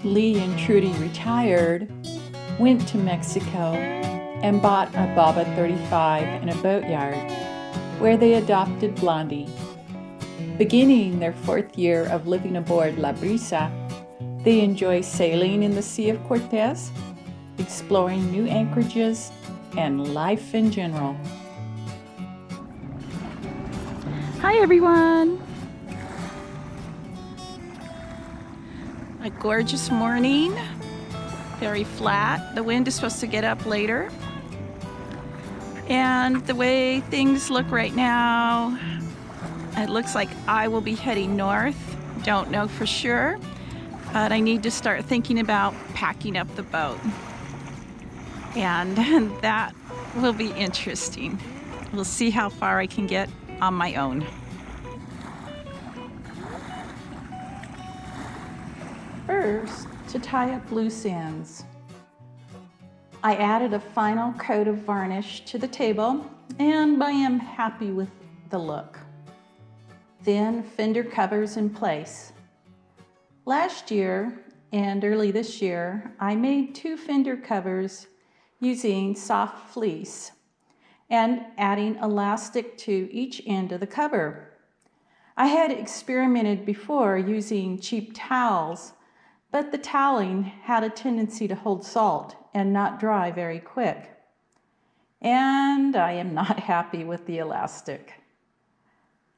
Lee and Trudy retired, went to Mexico, and bought a Baba 35 in a boatyard, where they adopted Blondie. Beginning their 4th year of living aboard La Brisa, they enjoy sailing in the Sea of Cortez, exploring new anchorages, and life in general. Hi everyone! A gorgeous morning, very flat. The wind is supposed to get up later. And the way things look right now, it looks like I will be heading north. Don't know for sure, but I need to start thinking about packing up the boat. And that will be interesting. We'll see how far I can get on my own. First, to tie up loose ends, I added a final coat of varnish to the table, and I am happy with the look. Then Fender covers in place. Last year and early this year, I made 2 Fender covers using soft fleece and adding elastic to each end of the cover. I had experimented before using cheap towels, but the toweling had a tendency to hold salt and not dry very quick. And I am not happy with the elastic.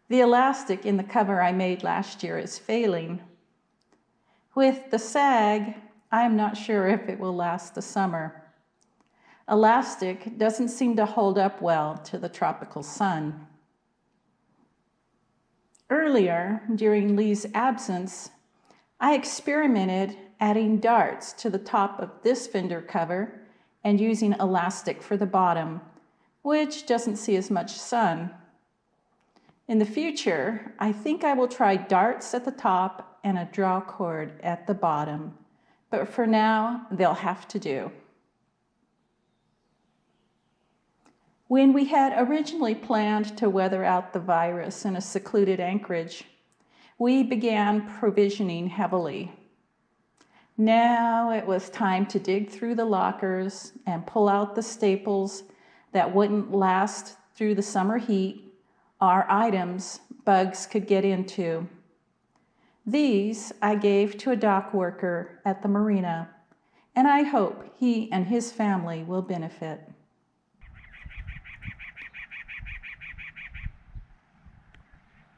The elastic in the cover I made last year is failing. With the sag, I am not sure if it will last the summer. Elastic doesn't seem to hold up well to the tropical sun. Earlier, during Lee's absence, I experimented adding darts to the top of this Fender cover and using elastic for the bottom, which doesn't see as much sun. In the future, I think I will try darts at the top and a draw cord at the bottom, but for now, they'll have to do. When we had originally planned to weather out the virus in a secluded anchorage, we began provisioning heavily. Now it was time to dig through the lockers and pull out the staples that wouldn't last through the summer heat, or items bugs could get into. These I gave to a dock worker at the marina, and I hope he and his family will benefit.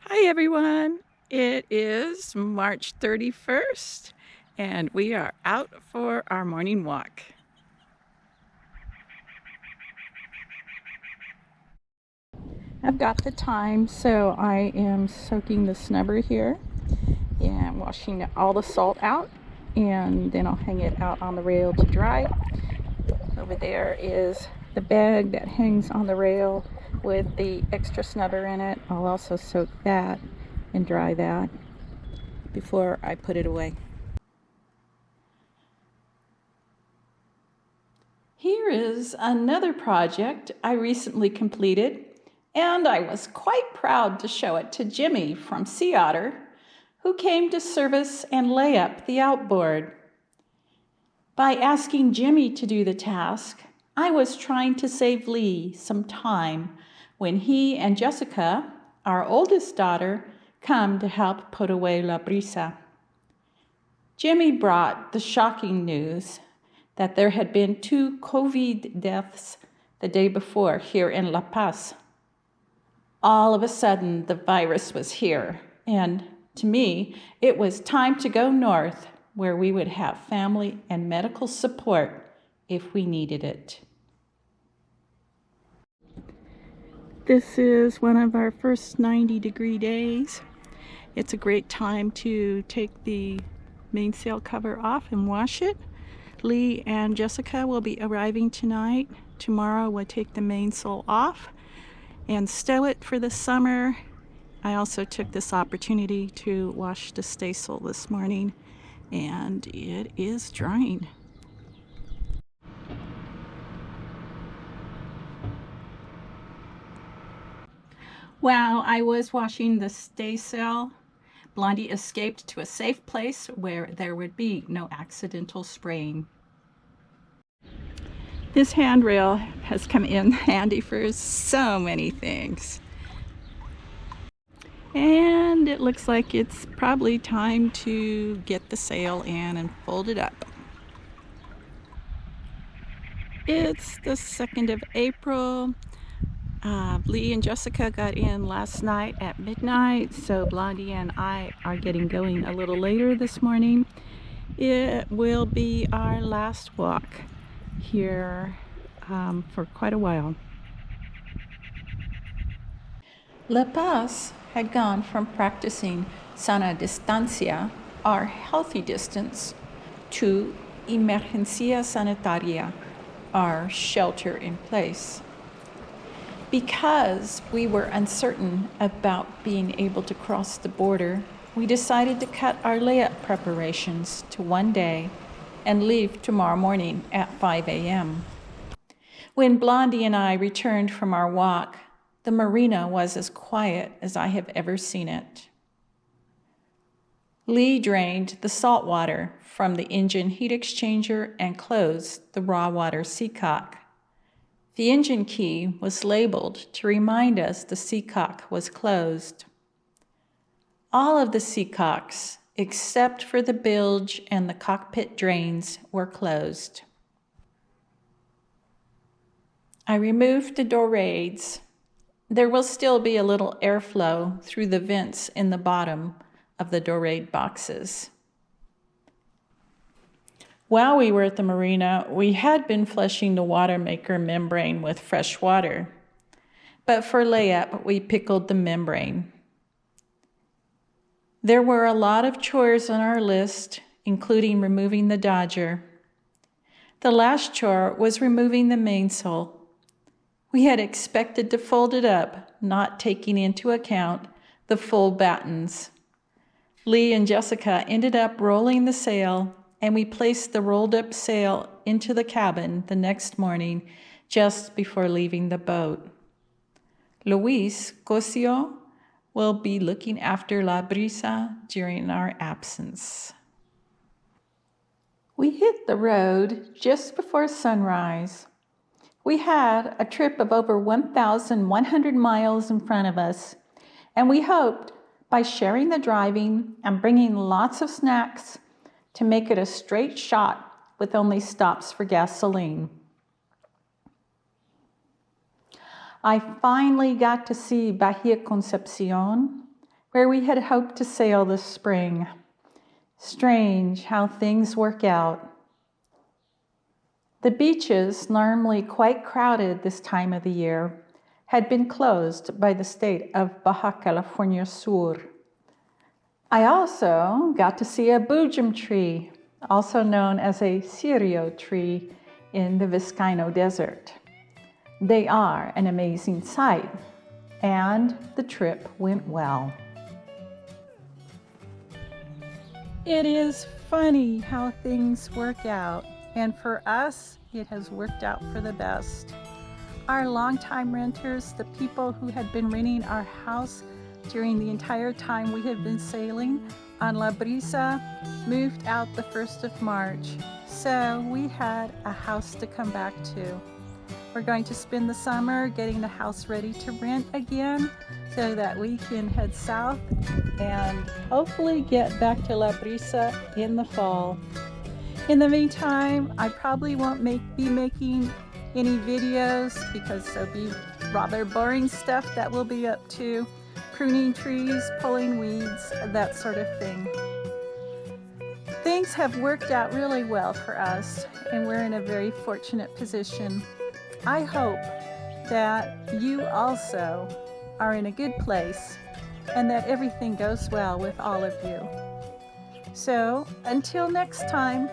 Hi everyone! It is March 31st and we are out for our morning walk. I've got the time, so I am soaking the snubber here and washing all the salt out, and then I'll hang it out on the rail to dry. Over there is the bag that hangs on the rail with the extra snubber in it. I'll also soak that and dry that before I put it away. Here is another project I recently completed, and I was quite proud to show it to Jimmy from Sea Otter, who came to service and lay up the outboard. By asking Jimmy to do the task, I was trying to save Lee some time when he and Jessica, our oldest daughter, come to help put away La Brisa. Jimmy brought the shocking news that there had been 2 COVID deaths the day before here in La Paz. All of a sudden, the virus was here, and to me, it was time to go north, where we would have family and medical support if we needed it. This is one of our first 90-degree days. It's a great time to take the mainsail cover off and wash it. Lee and Jessica will be arriving tonight. Tomorrow we'll take the mainsail off and stow it for the summer. I also took this opportunity to wash the staysail this morning, and it is drying. While I was washing the staysail, Blondie escaped to a safe place where there would be no accidental spraying. This handrail has come in handy for so many things. And it looks like it's probably time to get the sail in and fold it up. It's the 2nd of April. Lee and Jessica got in last night at midnight, so Blondie and I are getting going a little later this morning. It will be our last walk here for quite a while. La Paz had gone from practicing sana distancia, our healthy distance, to emergencia sanitaria, our shelter in place. Because we were uncertain about being able to cross the border, we decided to cut our layup preparations to one day and leave tomorrow morning at 5 a.m. When Blondie and I returned from our walk, the marina was as quiet as I have ever seen it. Lee drained the salt water from the engine heat exchanger and closed the raw water seacock. The engine key was labeled to remind us the seacock was closed. All of the seacocks, except for the bilge and the cockpit drains, were closed. I removed the dorades. There will still be a little airflow through the vents in the bottom of the dorade boxes. While we were at the marina, we had been flushing the water maker membrane with fresh water. But for layup, we pickled the membrane. There were a lot of chores on our list, including removing the Dodger. The last chore was removing the mainsail. We had expected to fold it up, not taking into account the full battens. Lee and Jessica ended up rolling the sail, and we placed the rolled up sail into the cabin the next morning just before leaving the boat. Luis Cosio will be looking after La Brisa during our absence. We hit the road just before sunrise. We had a trip of over 1,100 miles in front of us, and we hoped by sharing the driving and bringing lots of snacks to make it a straight shot with only stops for gasoline. I finally got to see Bahia Concepcion, where we had hoped to sail this spring. Strange how things work out. The beaches, normally quite crowded this time of the year, had been closed by the state of Baja California Sur. I also got to see a boojum tree, also known as a cirio tree in the Vizcaino Desert. They are an amazing sight, and the trip went well. It is funny how things work out, and for us, it has worked out for the best. Our longtime renters, the people who had been renting our house during the entire time we had been sailing on La Brisa, moved out the 1st of March, so we had a house to come back to. We're going to spend the summer getting the house ready to rent again so that we can head south and hopefully get back to La Brisa in the fall. In the meantime, I probably won't be making any videos because there'll be rather boring stuff that we'll be up to. Pruning trees, pulling weeds, that sort of thing. Things have worked out really well for us, and we're in a very fortunate position. I hope that you also are in a good place and that everything goes well with all of you. So, until next time.